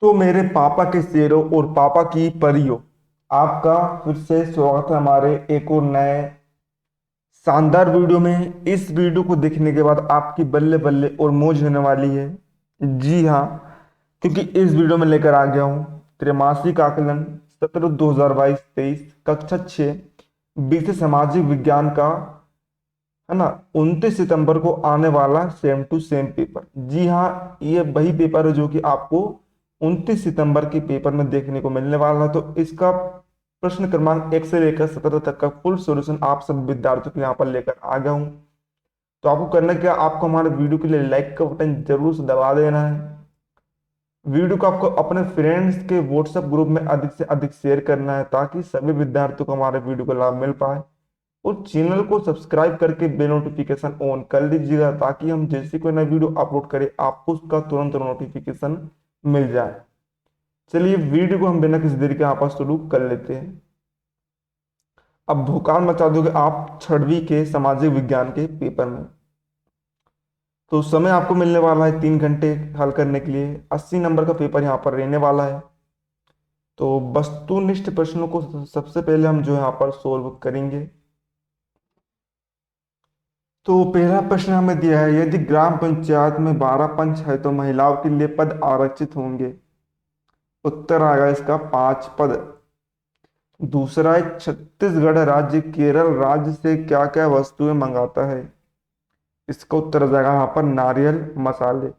तो मेरे पापा के शेरों और पापा की परियों, आपका फिर से स्वागत है हमारे एक और नए शानदार वीडियो में। इस वीडियो को देखने के बाद आपकी बल्ले बल्ले और मौज होने वाली है। जी हाँ, क्योंकि इस वीडियो में लेकर आ गया हूँ त्रैमासिक आकलन सत्र 2022-23 कक्षा 6 विषय सामाजिक विज्ञान का, है ना, 29 सितंबर को आने वाला सेम टू सेम पेपर। जी हाँ, ये वही पेपर है जो कि आपको 29 सितंबर के पेपर में देखने को मिलने वाला है। तो इसका प्रश्न क्रमांक 1 से लेकर 17 तक का फुल सॉल्यूशन आप सब विद्यार्थियों के यहाँ पर लेकर आ गया हूँ। तो आपको करना क्या, आपको हमारे वीडियो के लिए लाइक का बटन जरूर से दबा देना है। वीडियो को आपको अपने फ्रेंड्स के व्हाट्सएप ग्रुप में अधिक से अधिक शेयर करना है ताकि सभी विद्यार्थियों को हमारे वीडियो का लाभ मिल पाए। और चैनल को सब्सक्राइब करके बेल नोटिफिकेशन ऑन कर लीजिएगा ताकि हम जैसे कोई नया वीडियो अपलोड करें आपको उसका तुरंत नोटिफिकेशन मिल जाए। चलिए वीडियो को हम बिना किसी देरी के यहाँ पर शुरू कर लेते हैं। अब भूकाल मचा दोगे आप छठवीं के सामाजिक विज्ञान के पेपर में। तो समय आपको मिलने वाला है 3 घंटे हल करने के लिए। 80 नंबर का पेपर यहाँ पर रहने वाला है। तो वस्तुनिष्ठ प्रश्नों को सबसे पहले हम जो यहाँ पर सोल्व करेंगे। तो पहला प्रश्न हमें दिया है, यदि ग्राम पंचायत में 12 पंच है तो महिलाओं के लिए पद आरक्षित होंगे। उत्तर आएगा इसका 5 पद। दूसरा है, छत्तीसगढ़ राज्य केरल राज्य से क्या क्या वस्तुएं मंगाता है। इसका उत्तर आ जाएगा यहाँ पर नारियल मसाले।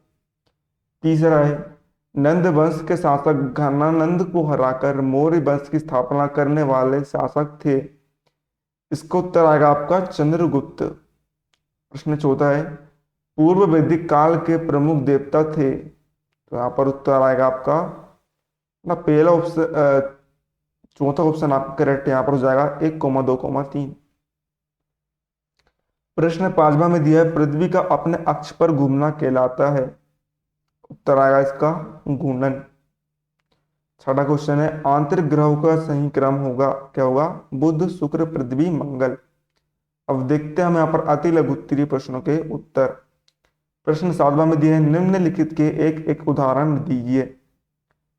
तीसरा है, नंद वंश के शासक घनानंद को हराकर मौर्य वंश की स्थापना करने वाले शासक थे। इसका उत्तर आएगा आपका चंद्रगुप्त। प्रश्न चौथा है, पूर्व वैदिक काल के प्रमुख देवता थे। तो यहाँ पर उत्तर आएगा आपका ना पहला ऑप्शन, चौथा ऑप्शन आपका करेक्ट यहाँ पर हो जाएगा 1,2,3। प्रश्न पांचवा में दिया है, पृथ्वी का अपने अक्ष पर घूमना कहलाता है। उत्तर आएगा इसका घूर्णन। छठा क्वेश्चन है, आंतरिक ग्रहों का सही क्रम होगा क्या होगा, बुध शुक्र पृथ्वी मंगल। अब देखते हैं हम यहाँ पर अति लघु उत्तरीय प्रश्नों के उत्तर। प्रश्न सातवां में दिए हैं, निम्नलिखित के एक एक उदाहरण दीजिए।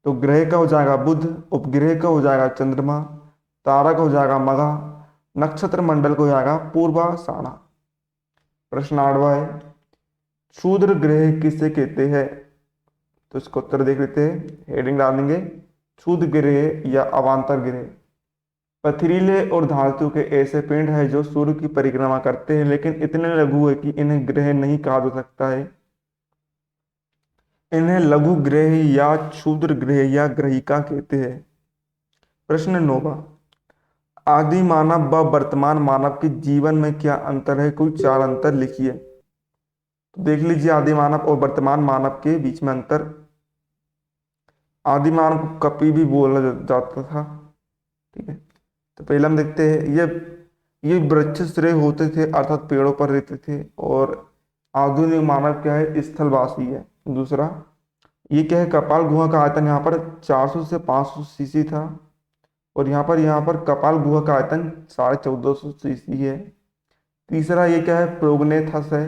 तो ग्रह का हो जाएगा बुध, उपग्रह का हो जाएगा चंद्रमा, तारा का हो जाएगा मघा, नक्षत्र मंडल का हो जाएगा पूर्वाषाढ़ा। प्रश्न आठवां है, क्षुद्र ग्रह किसे कहते हैं। तो इसका उत्तर देख लेते हैं, हेडिंग डाल देंगे, क्षुद्र ग्रह या अवांतर ग्रह पथरीले और धातु के ऐसे पिंड है जो सूर्य की परिक्रमा करते हैं लेकिन इतने लघु है कि इन्हें ग्रह नहीं कहा जा सकता है। इन्हें लघु ग्रह या क्षुद्र ग्रह या ग्रहिका कहते हैं। प्रश्न 9, आदि मानव व वर्तमान मानव के जीवन में क्या अंतर है, कोई 4 अंतर लिखिए। तो देख लीजिए आदि मानव और वर्तमान मानव के बीच में अंतर। आदि मानव को कपि भी बोला जाता था। ठीक है, तो पहले हम देखते हैं, ये वृक्ष श्रेय होते थे अर्थात पेड़ों पर रहते थे। और आधुनिक मानव क्या है, स्थलवासी है। दूसरा, ये क्या है, कपाल गुहा का आयतन यहाँ पर 400 से 500 सीसी था। और यहाँ पर कपाल गुहा का आयतन 1450 सीसी है। तीसरा, ये क्या है, प्रोगनेथस है,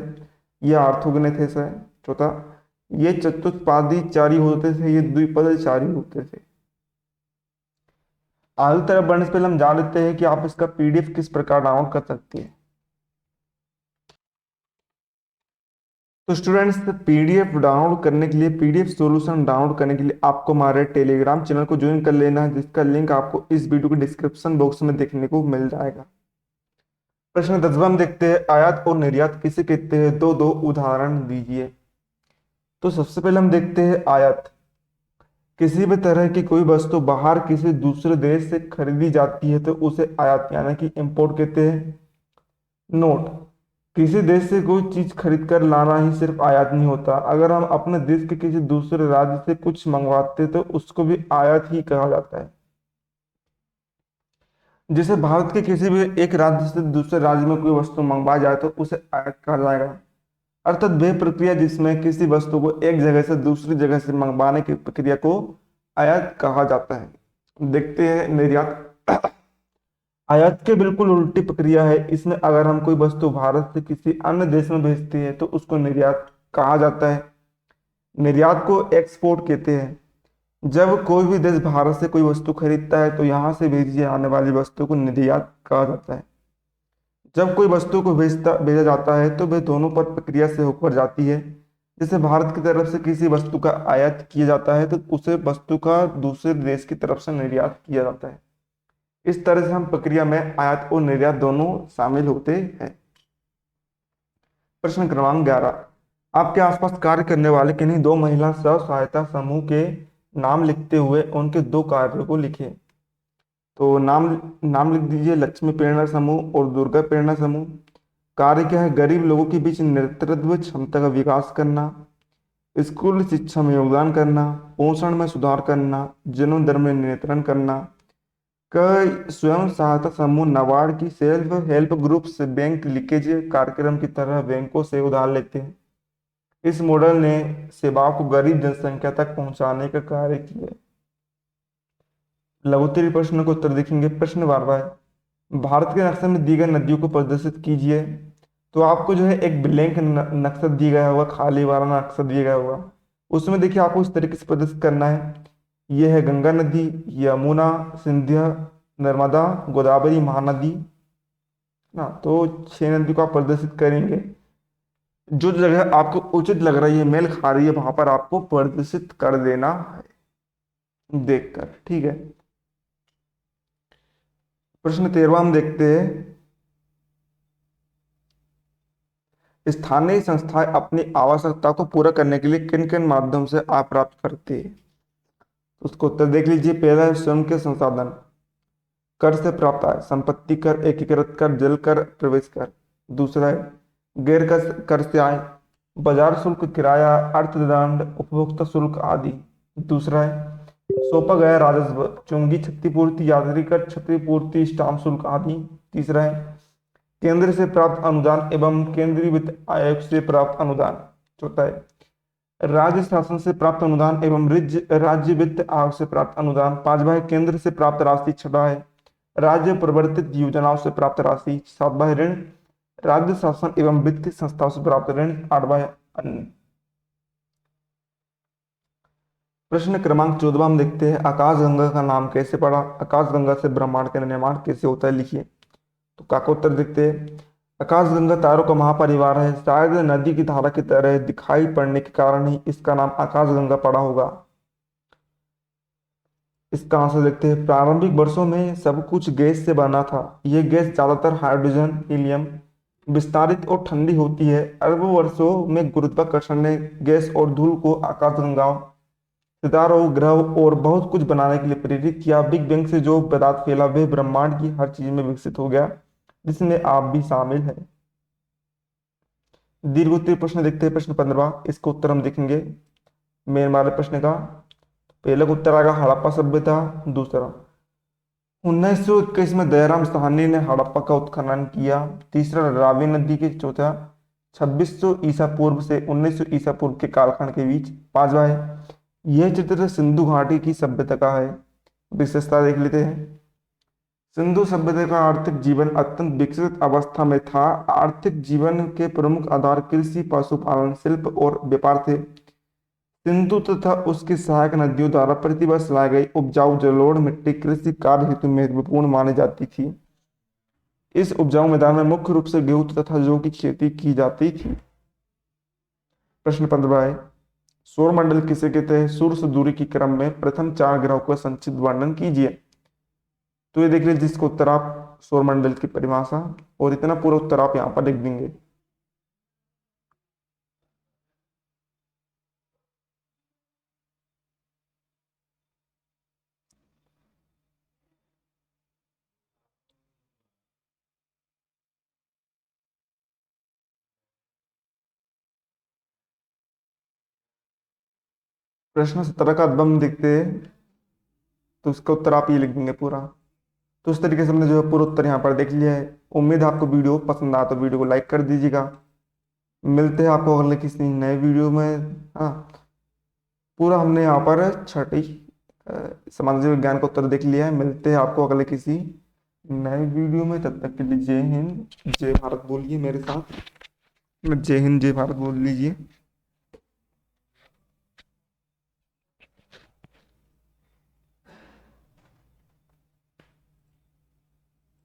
ये आर्थोगनेथस है। चौथा, ये चतुष्पादी चारी होते थे, ये द्विपद चारी होते थे। आगे तरफ बढ़ने से पहले हम जान लेते हैं कि आप इसका पीडीएफ किस प्रकार डाउनलोड कर सकते हैं। तो स्टूडेंट्स, पीडीएफ डाउनलोड करने के लिए, पीडीएफ सॉल्यूशन डाउनलोड करने के लिए आपको हमारे टेलीग्राम चैनल को ज्वाइन कर लेना है, जिसका लिंक आपको इस वीडियो के डिस्क्रिप्शन बॉक्स में देखने को मिल जाएगा। प्रश्न 10वां हम देखते हैं, आयात और निर्यात किसे कहते हैं, दो दो उदाहरण दीजिए। तो सबसे पहले हम देखते हैं आयात। किसी भी तरह की कोई वस्तु बाहर किसी दूसरे देश से खरीदी जाती है तो उसे आयात यानी कि इंपोर्ट कहते हैं। नोट, किसी देश से कोई चीज खरीद कर लाना ही सिर्फ आयात नहीं होता, अगर हम अपने देश के किसी दूसरे राज्य से कुछ मंगवाते तो उसको भी आयात ही कहा जाता है। जैसे भारत के किसी भी एक राज्य से दूसरे राज्य में कोई वस्तु मंगवाई जाए तो उसे आयात कहा जाएगा। अर्थात वह प्रक्रिया जिसमें किसी वस्तु को एक जगह से दूसरी जगह से मंगवाने की प्रक्रिया को आयात कहा जाता है। देखते हैं निर्यात। आयात के बिल्कुल उल्टी प्रक्रिया है। इसमें अगर हम कोई वस्तु भारत से किसी अन्य देश में भेजते हैं तो उसको निर्यात कहा जाता है। निर्यात को एक्सपोर्ट कहते हैं। जब कोई भी देश भारत से कोई वस्तु खरीदता है तो यहाँ से भेजी जाने वाली वस्तु को निर्यात कहा जाता है। जब कोई वस्तु को भेजा जाता है तो वह दोनों पर प्रक्रिया से होकर जाती है। जैसे भारत की तरफ से किसी वस्तु का आयात किया जाता है तो उसे वस्तु का दूसरे देश की तरफ से निर्यात किया जाता है। इस तरह से हम प्रक्रिया में आयात और निर्यात दोनों शामिल होते हैं। प्रश्न क्रमांक 11, आपके आसपास कार्य करने वाले किन्हीं दो महिला स्व सहायता समूह के नाम लिखते हुए उनके दो कार्यों को लिखें। तो नाम नाम लिख दीजिए, लक्ष्मी प्रेरणा समूह और दुर्गा प्रेरणा समूह। कार्य क्या है? गरीब लोगों के बीच नेतृत्व क्षमता का विकास करना, स्कूल शिक्षा में योगदान करना, पोषण में सुधार करना, जन्म दर में नियंत्रण करना। कई स्वयं सहायता समूह नाबार्ड की सेल्फ हेल्प ग्रुप से बैंक लीकेज कार्यक्रम की तरह बैंकों से उधार लेते हैं। इस मॉडल ने सेवाओं को गरीब जनसंख्या तक पहुंचाने का कार्य किया। लघुत्तरी प्रश्न को उत्तर देखेंगे। प्रश्न 12 है, भारत के नक्शे में दी गई नदियों को प्रदर्शित कीजिए। तो आपको जो है एक ब्लैंक नक्शा दिया गया होगा, खाली वाला नक्शा दिया गया होगा। उसमें देखिए आपको इस तरीके से प्रदर्शित करना है। ये है गंगा नदी, यमुना, सिंधिया, नर्मदा, गोदावरी, महानदी ना। तो 6 नदी को आप प्रदर्शित करेंगे। जो जगह आपको उचित लग रही है, मेल खा रही है, वहां पर आपको प्रदर्शित कर देना है देखकर, ठीक है। प्रश्न 13 हम देखते हैं, स्थानीय संस्थाएं अपनी आवश्यकता को पूरा करने के लिए किन किन माध्यम से आय प्राप्त करती है। उसको उत्तर देख लीजिए। पहला है स्वयं के संसाधन, कर से प्राप्त आय, संपत्ति कर, एकीकृत कर, जल कर, प्रवेश कर। दूसरा है गैर कर, कर से आय, बाजार शुल्क, किराया, अर्थदंड, उपभोक्ता शुल्क आदि। दूसरा है सौंपा गया राजस्व, चुंगी, क्षतिपूर्ति, यात्री कर, क्षतिपूर्ति, स्टाम्प शुल्क आदि। तीसरा है केंद्र से प्राप्त अनुदान एवं केंद्रीय वित्त आयोग से प्राप्त अनुदान। चौथा है राज्य शासन से प्राप्त अनुदान एवं राज्य वित्त आयोग से प्राप्त अनुदान। पांचवा है केंद्र से प्राप्त राशि। छठा है राज्य प्रवर्तित योजनाओं से प्राप्त राशि। सातवां है ऋण, राज्य शासन एवं वित्तीय संस्थाओं से प्राप्त ऋण। आठवां है अन्य। प्रश्न क्रमांक 14 हम देखते हैं, आकाशगंगा का नाम कैसे पड़ा? आकाशगंगा से ब्रह्मांड का निर्माण कैसे होता है, लिखिए। तो का उत्तर देखते हैं। आकाशगंगा तारों का महापरिवार है। शायद नदी की धारा की तरह दिखाई पड़ने के कारण ही इसका नाम आकाशगंगा पड़ा होगा। इसका आंसर देखते हैं। प्रारंभिक वर्षों में सब कुछ गैस से बना था। यह गैस ज्यादातर हाइड्रोजन, हीलियम, विस्तारित और ठंडी होती है। अरबों वर्षों में गुरुत्वाकर्षण ने गैस और धूल को आकाशगंगाओं, सितारों, ग्रह और बहुत कुछ बनाने के लिए प्रेरित किया। बिग बैंग से जो पदार्थ फैला वह ब्रह्मांड की हर चीज में विकसित हो गया, जिसमें आप भी शामिल हैं। दीर्घ उत्तरीय प्रश्न देखते हैं। प्रश्न 15, इसका उत्तर हम देखेंगे। मेन वाले प्रश्न का पहला का उत्तर आएगा हड़प्पा सभ्यता। दूसरा 1921 में दयाराम साहनी ने हड़प्पा का उत्खनन किया। तीसरा रावी नदी के। चौथा 2600 ईसा पूर्व से 1900 ईसा पूर्व के कालखंड के बीच। पांचवा है यह चित्र सिंधु घाटी की सभ्यता का है। विशेषता देख लेते हैं। सिंधु सभ्यता का आर्थिक जीवन अत्यंत विकसित अवस्था में था। आर्थिक जीवन के प्रमुख आधार कृषि, पशुपालन, शिल्प और व्यापार थे। सिंधु तथा उसकी सहायक नदियों द्वारा प्रतिवर्ष लाई गई उपजाऊ जलोढ़ मिट्टी कृषि कार्य हेतु महत्वपूर्ण मानी जाती थी। इस उपजाऊ मैदान में मुख्य रूप से गेहूं तथा जौ की खेती की जाती थी। प्रश्न 15 है, सौरमंडल किसे कहते हैं? सूर्य से दूरी के क्रम में प्रथम 4 ग्रहों का संक्षिप्त वर्णन कीजिए। तो ये देख लीजिए, जिसको उत्तर आप सौरमंडल की परिभाषा और इतना पूरा उत्तर आप यहाँ पर लिख देंगे। प्रश्न 17 का अध्ययन देखते हैं। तो उसका उत्तर आप ये लिख देंगे पूरा। तो इस तरीके से हमने जो है पूरा उत्तर यहाँ पर देख लिया है। उम्मीद है आपको वीडियो पसंद आया, तो वीडियो को लाइक कर दीजिएगा। मिलते हैं आपको अगले किसी नए वीडियो में। हाँ, पूरा हमने यहाँ पर छठी सामाजिक विज्ञान का उत्तर देख लिया है। मिलते हैं आपको अगले किसी नए वीडियो में। तब तक के लिए जय हिंद, जय भारत बोलिए मेरे साथ। जय हिंद, जय भारत बोल लीजिए।